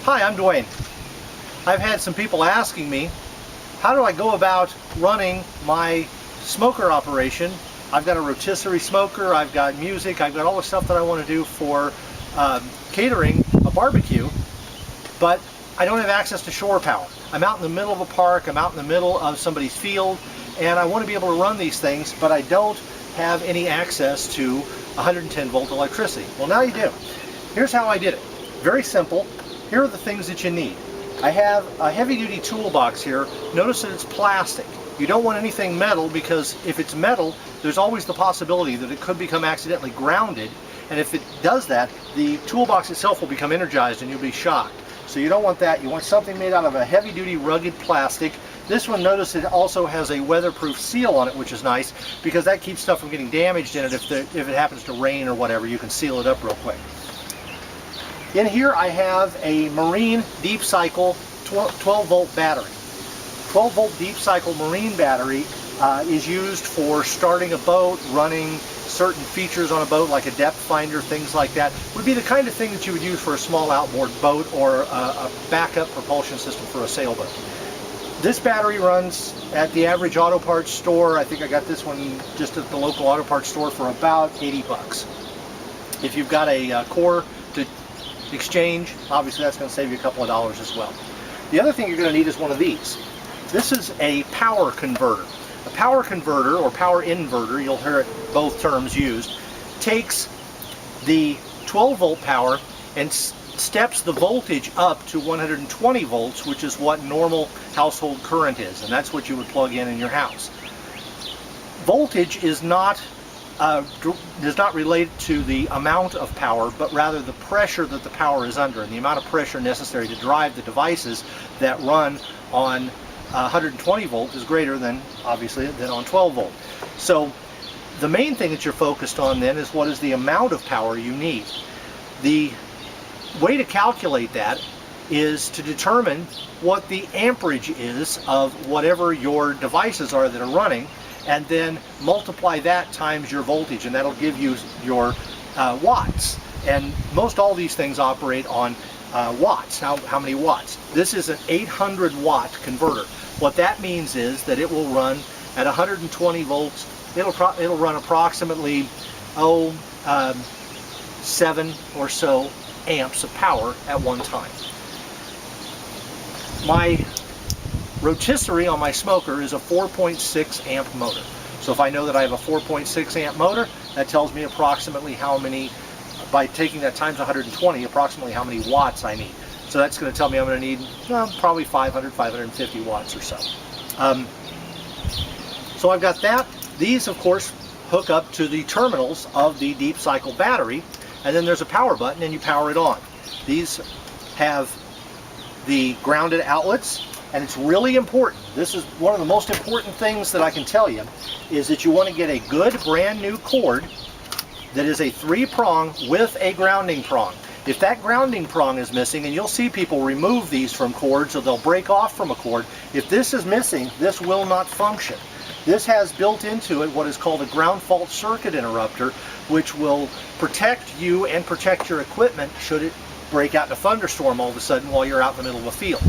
Hi, I'm Dwayne. I've had some people asking me, how do I go about running my smoker operation? I've got a rotisserie smoker, I've got music, I've got all the stuff that I want to do for catering a barbecue, but I don't have access to shore power. I'm out in the middle of a park, I'm out in the middle of somebody's field, and I want to be able to run these things, but I don't have any access to 110 volt electricity. Well, now you do. Here's how I did it. Very simple. Here are the things that you need. I have a heavy-duty toolbox here. Notice that it's plastic. You don't want anything metal, because if it's metal, there's always the possibility that it could become accidentally grounded, and if it does that, the toolbox itself will become energized and you'll be shocked. So you don't want that. You want something made out of a heavy-duty rugged plastic. This one, notice it also has a weatherproof seal on it, which is nice, because that keeps stuff from getting damaged in it. If it happens to rain or whatever, you can seal it up real quick. In here I have a marine deep cycle 12 volt battery. 12 volt deep cycle marine battery is used for starting a boat, running certain features on a boat like a depth finder, things like that. Would be the kind of thing that you would use for a small outboard boat or a backup propulsion system for a sailboat. This battery runs at the average auto parts store. I think I got this one just at the local auto parts store for about 80 bucks. If you've got a core to exchange, obviously that's going to save you a couple of dollars as well. The other thing you're going to need is one of these. This is a power converter. A power converter, or power inverter, you'll hear it both terms used, takes the 12 volt power and steps the voltage up to 120 volts, which is what normal household current is, and that's what you would plug in your house. Voltage is not does not relate to the amount of power, but rather the pressure that the power is under, and the amount of pressure necessary to drive the devices that run on 120 volt is greater than, obviously, than on 12 volt. So the main thing that you're focused on then is what is the amount of power you need. The way to calculate that is to determine what the amperage is of whatever your devices are that are running, and then multiply that times your voltage, and that'll give you your watts. And most all these things operate on watts. How many watts? This is an 800 watt converter. What that means is that it will run at 120 volts. It'll run approximately 7 or so amps of power at one time. My rotisserie on my smoker is a 4.6 amp motor. So if I know that I have a 4.6 amp motor, that tells me approximately how many, by taking that times 120, approximately how many watts I need. So that's going to tell me I'm going to need probably 500, 550 watts or so. So I've got that. These, of course, hook up to the terminals of the deep cycle battery, and then there's a power button and you power it on. These have the grounded outlets, and it's really important. This is one of the most important things that I can tell you, is that you want to get a good brand new cord that is a 3-prong with a grounding prong. If that grounding prong is missing, and you'll see people remove these from cords or they'll break off from a cord, if this is missing, this will not function. This has built into it what is called a ground fault circuit interrupter, which will protect you and protect your equipment should it break out in a thunderstorm all of a sudden while you're out in the middle of a field.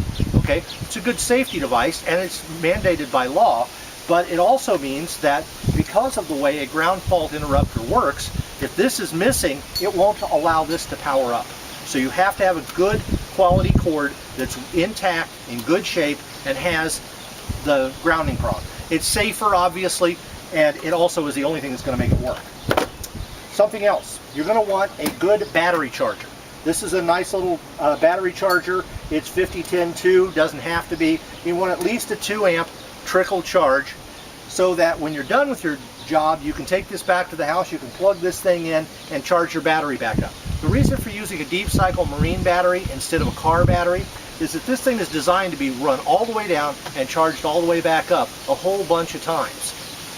Okay? It's a good safety device, and it's mandated by law, but it also means that because of the way a ground fault interrupter works, if this is missing, it won't allow this to power up. So you have to have a good quality cord that's intact, in good shape, and has the grounding prong. It's safer, obviously, and it also is the only thing that's going to make it work. Something else, you're going to want a good battery charger. This is a nice little battery charger. It's 5010-2, doesn't have to be. You want at least a 2 amp trickle charge, so that when you're done with your job, you can take this back to the house, you can plug this thing in and charge your battery back up. The reason for using a deep cycle marine battery instead of a car battery is that this thing is designed to be run all the way down and charged all the way back up a whole bunch of times.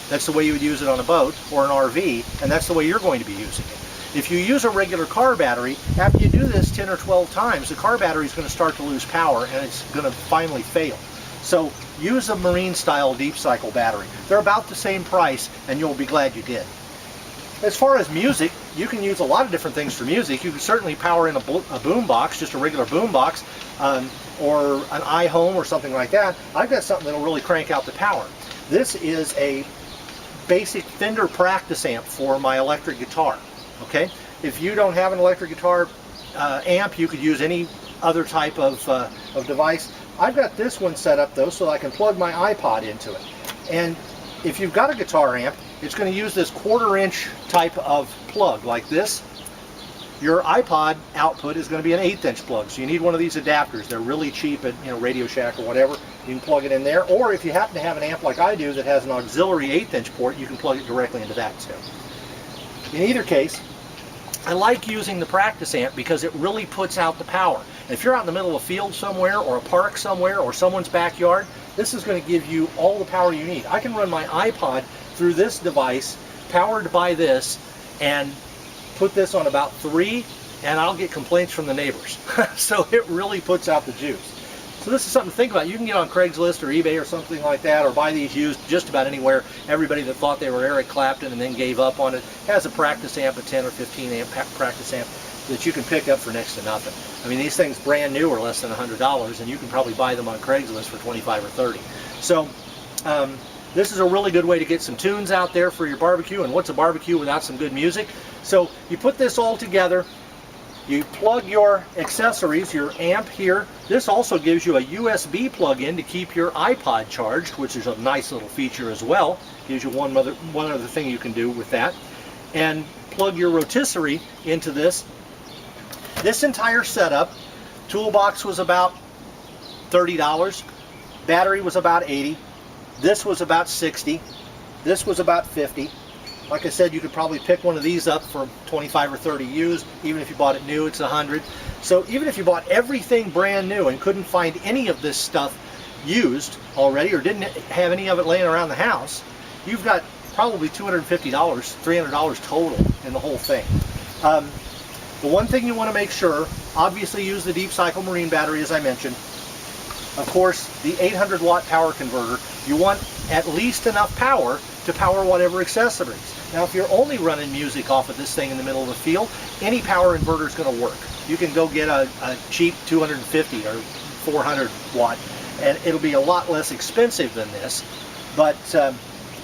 That's the way you would use it on a boat or an RV, and that's the way you're going to be using it. If you use a regular car battery, after you do this 10 or 12 times, the car battery is going to start to lose power and it's going to finally fail. So use a marine style deep cycle battery. They're about the same price, and you'll be glad you did. As far as music, you can use a lot of different things for music. You can certainly power in a boom box, just a regular boom box, or an iHome or something like that. I've got something that'll really crank out the power. This is a basic Fender practice amp for my electric guitar. Okay, if you don't have an electric guitar amp, you could use any other type of device. I've got this one set up though, so I can plug my iPod into it. And if you've got a guitar amp, it's going to use this 1/4-inch type of plug like this. Your iPod output is going to be an 1/8-inch plug, so you need one of these adapters. They're really cheap at Radio Shack or whatever. You can plug it in there, or if you happen to have an amp like I do that has an auxiliary 1/8-inch port, you can plug it directly into that too. In either case, I like using the practice amp because it really puts out the power. And if you're out in the middle of a field somewhere, or a park somewhere, or someone's backyard, this is going to give you all the power you need. I can run my iPod through this device, powered by this, and put this on about 3, and I'll get complaints from the neighbors. So it really puts out the juice. So this is something to think about. You can get on Craigslist or eBay or something like that, or buy these used just about anywhere. Everybody that thought they were Eric Clapton and then gave up on it has a practice amp, a 10 or 15 amp practice amp that you can pick up for next to nothing. I mean, these things brand new are less than $100, and you can probably buy them on Craigslist for 25 or 30. So this is a really good way to get some tunes out there for your barbecue. And what's a barbecue without some good music? So you put this all together. You plug your accessories, your amp here. This also gives you a USB plug-in to keep your iPod charged, which is a nice little feature as well. Gives you one other thing you can do with that. And plug your rotisserie into this. This entire setup, toolbox was about $30. Battery was about $80. This was about $60. This was about $50. Like I said, you could probably pick one of these up for 25 or 30 used. Even if you bought it new, it's $100. So even if you bought everything brand new and couldn't find any of this stuff used already, or didn't have any of it laying around the house, you've got probably $250, $300 total in the whole thing. The one thing you want to make sure, obviously use the deep cycle marine battery as I mentioned. Of course, the 800 watt power converter. You want at least enough power to power whatever accessories. Now, if you're only running music off of this thing in the middle of the field, any power inverter is going to work. You can go get a cheap 250 or 400 watt, and it'll be a lot less expensive than this, but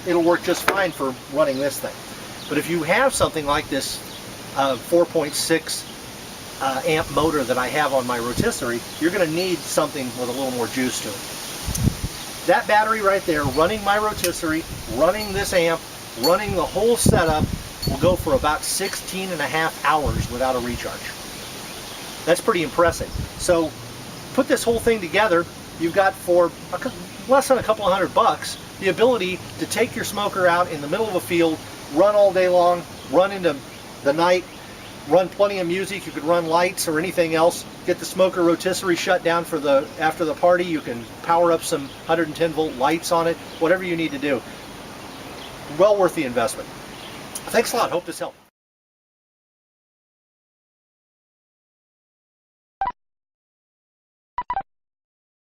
it'll work just fine for running this thing. But if you have something like this 4.6 amp motor that I have on my rotisserie, you're going to need something with a little more juice to it. That battery right there, running my rotisserie, running this amp, running the whole setup, will go for about 16.5 hours without a recharge. That's pretty impressive. So put this whole thing together, you've got for less than a couple of $100 the ability to take your smoker out in the middle of a field, run all day long, run into the night, run plenty of music. You could run lights or anything else. Get the smoker rotisserie shut down for after the party. You can power up some 110 volt lights on it, whatever you need to do. Well worth the investment. Thanks a lot. Hope this helped.